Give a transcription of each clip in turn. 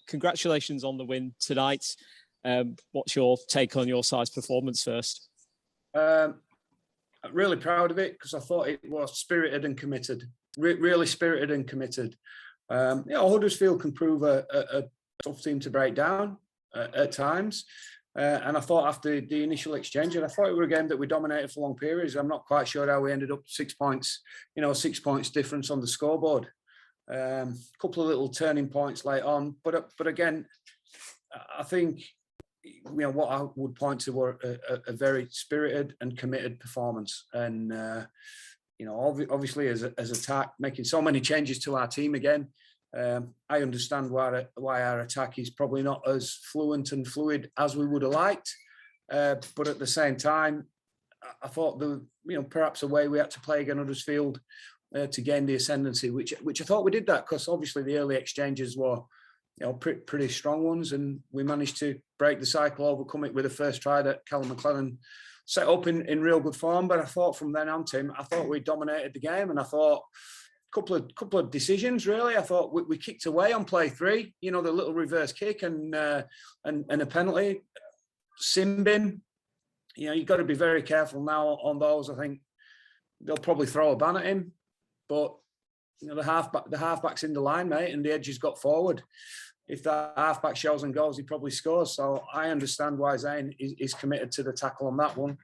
Congratulations on the win tonight. What's your take on your side's performance first? I'm really proud of it because I thought it was spirited and committed, really spirited and committed. Huddersfield can prove a tough team to break down at times. And I thought after the initial exchange, and I thought it was a game that we dominated for long periods. I'm not quite sure how we ended up 6 points, 6 points difference on the scoreboard. A couple of little turning points late on. But again, I think, what I would point to were a very spirited and committed performance. And, obviously as attack, making so many changes to our team again, I understand why our attack is probably not as fluent and fluid as we would have liked. But at the same time, I thought perhaps a way we had to play against Huddersfield to gain the ascendancy, which I thought we did that because obviously the early exchanges were pretty strong ones, and we managed to break the cycle, overcome it with a first try that Callum McLellan set up in real good form. But I thought from then on, Tim, I thought we dominated the game, and I thought couple of decisions really. I thought we kicked away on play 3, the little reverse kick and a penalty. Simbin, you've got to be very careful now on those. I think they'll probably throw a ban at him, but the halfback's in the line, mate, and the edges got forward. If that halfback shows and goes, he probably scores. So I understand why Zane is committed to the tackle on that one.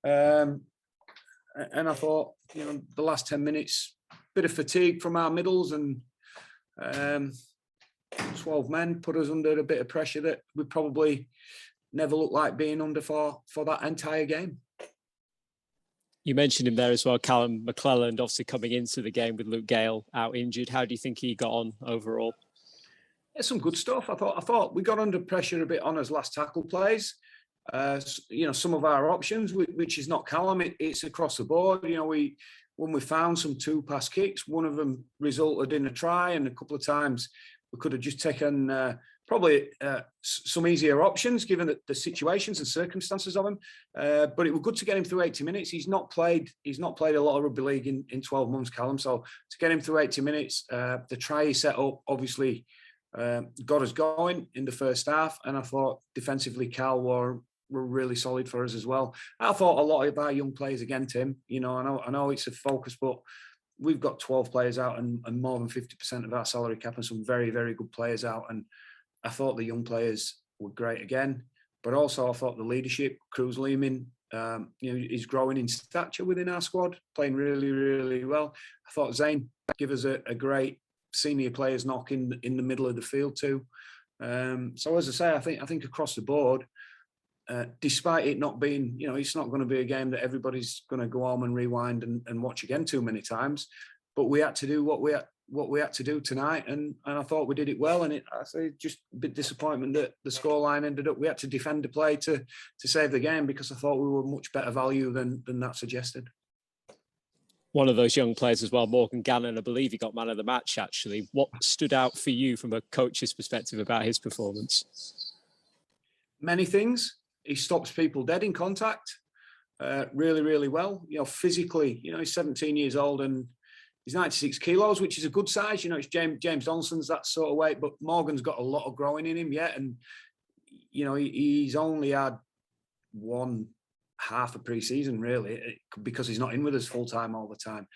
And I thought, the last 10 minutes, bit of fatigue from our middles, and 12 men put us under a bit of pressure that we probably never looked like being under for that entire game. You mentioned him there as well, Callum McLellan, obviously coming into the game with Luke Gale out injured. How do you think he got on overall? Yeah, some good stuff. I thought we got under pressure a bit on his last tackle plays. Some of our options, which is not Callum, it's across the board. When we found some 2-pass kicks, one of them resulted in a try, and a couple of times we could have just taken probably some easier options given the situations and circumstances of him. But it was good to get him through 80 minutes. He's not played a lot of rugby league in 12 months, Callum. So to get him through 80 minutes, the try he set up obviously got us going in the first half, and I thought defensively Cal were really solid for us as well. I thought a lot of our young players again, Tim, I know it's a focus, but we've got 12 players out and more than 50% of our salary cap and some very, very good players out. And I thought the young players were great again, but also I thought the leadership, Cruz Lehman, is growing in stature within our squad, playing really, really well. I thought Zane gave us a great senior players knock in the middle of the field too. So as I say, I think across the board, despite it not being, it's not going to be a game that everybody's going to go home and rewind and watch again too many times. But we had to do what we had to do tonight, and I thought we did it well. And I say just a bit disappointment that the scoreline ended up. We had to defend the play to save the game because I thought we were much better value than that suggested. One of those young players as well, Morgan Gannon, I believe he got man of the match actually. What stood out for you from a coach's perspective about his performance? Many things. He stops people dead in contact really, really well. Physically, he's 17 years old and he's 96 kilos, which is a good size. It's James Donson's that sort of weight, but Morgan's got a lot of growing in him yet. And, he's only had one half a pre-season, really, because he's not in with us full-time all the time.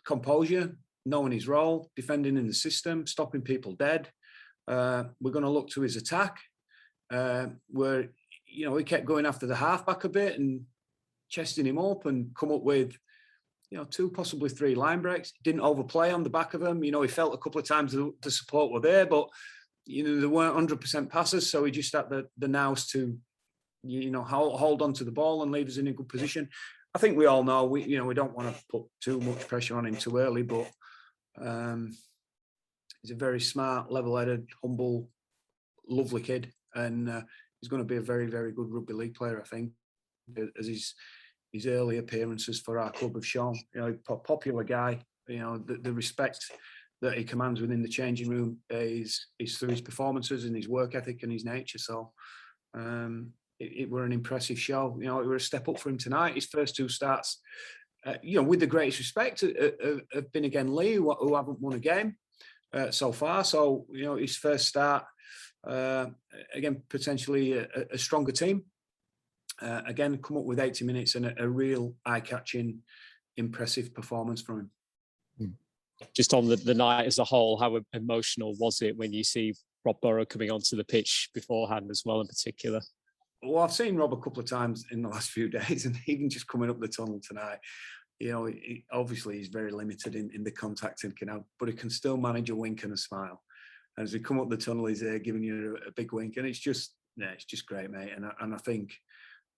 Composure, knowing his role, defending in the system, stopping people dead. We're going to look to his attack, where he kept going after the halfback a bit and chesting him up and come up with, 2, possibly 3 line breaks. Didn't overplay on the back of him. He felt a couple of times the support were there, but, there weren't 100% passes. So he just had the nous to, hold on to the ball and leave us in a good position. I think we all know, we don't want to put too much pressure on him too early, but he's a very smart, level-headed, humble, lovely kid. And he's going to be a very, very good rugby league player, I think, as his early appearances for our club have shown. Popular guy. The respect that he commands within the changing room is through his performances and his work ethic and his nature. So it were an impressive show. It were a step up for him tonight. His first 2 starts, with the greatest respect, have been again Lee, who haven't won a game so far. So his first start Again, potentially a stronger team. Again, come up with 80 minutes and a real eye-catching, impressive performance from him. Just on the night as a whole, how emotional was it when you see Rob Burrow coming onto the pitch beforehand as well in particular? Well, I've seen Rob a couple of times in the last few days, and even just coming up the tunnel tonight, obviously he's very limited in the contact and but he can still manage a wink and a smile. And as he come up the tunnel, he's there giving you a big wink, and it's just great, mate. And I think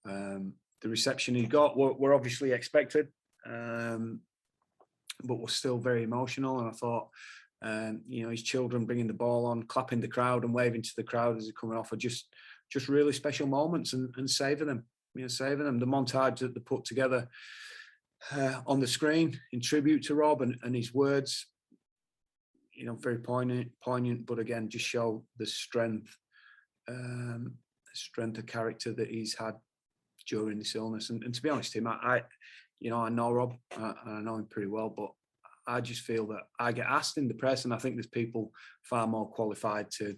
the reception he got were obviously expected, but was still very emotional. And I thought, his children bringing the ball on, clapping the crowd and waving to the crowd as they're coming off are just really special moments, and saving them. Saving them. The montage that they put together on the screen in tribute to Rob and his words, very poignant, but again, just show the strength of character that he's had during this illness. And to be honest, Tim, I know Rob, I know him pretty well, but I just feel that I get asked in the press, and I think there's people far more qualified to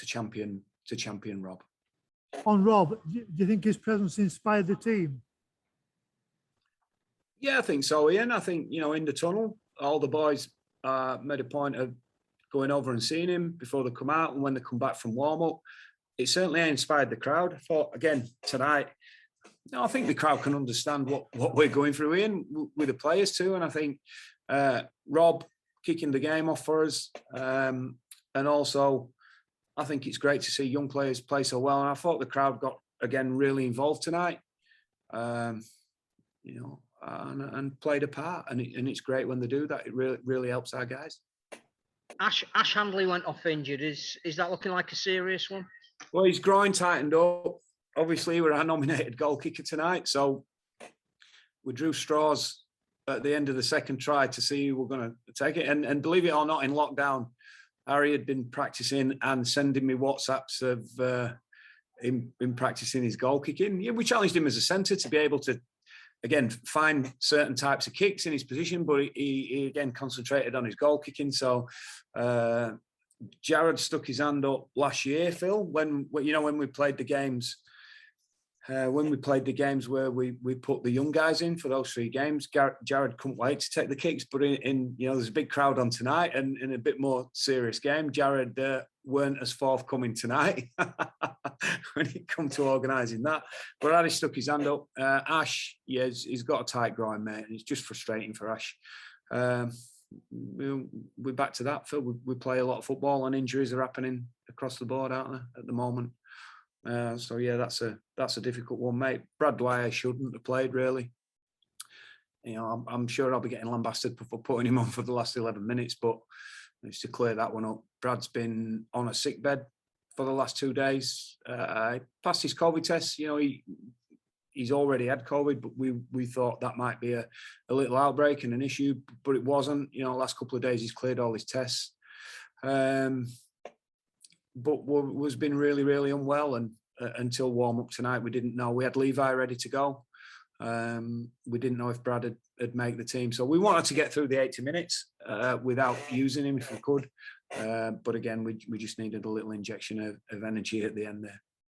champion Rob. On Rob, do you think his presence inspired the team? Yeah, I think so, Ian. I think, in the tunnel, all the boys made a point of going over and seeing him before they come out, and when they come back from warm-up. It certainly inspired the crowd. I thought, again, tonight, I think the crowd can understand what we're going through, Ian, with the players too. And I think Rob kicking the game off for us, and also I think it's great to see young players play so well. And I thought the crowd got, again, really involved tonight, and played a part. And it's great when they do that. It really helps our guys. Ash Handley went off injured. Is that looking like a serious one? Well, his groin tightened up. Obviously, we're our nominated goal kicker tonight, so we drew straws at the end of the second try to see who we're going to take it. And believe it or not, in lockdown, Harry had been practicing and sending me WhatsApps of him practicing his goal kicking. Yeah, we challenged him as a centre to be able to, again, find certain types of kicks in his position, but he again concentrated on his goal kicking. So Jared stuck his hand up last year, Phil, when we played the games. When we played the games where we put the young guys in for those 3 games, Jared couldn't wait to take the kicks. But there's a big crowd on tonight, and in a bit more serious game, Jared weren't as forthcoming tonight when it come to organising that. But Harry stuck his hand up. Ash, he's got a tight groin, mate, and it's just frustrating for Ash. We're back to that, Phil. We play a lot of football, and injuries are happening across the board, aren't they, at the moment? So yeah, that's a difficult one, mate. Brad Dwyer shouldn't have played, really. I'm sure I'll be getting lambasted for putting him on for the last 11 minutes, but just to clear that one up, Brad's been on a sick bed for the last 2 days. Passed his COVID test. He's already had COVID, but we thought that might be a little outbreak and an issue, but it wasn't. Last couple of days he's cleared all his tests. But was been really, really unwell, and until warm-up tonight, we didn't know. We had Levi ready to go. We didn't know if Brad had made the team. So we wanted to get through the 80 minutes without using him if we could. But again, we just needed a little injection of energy at the end there.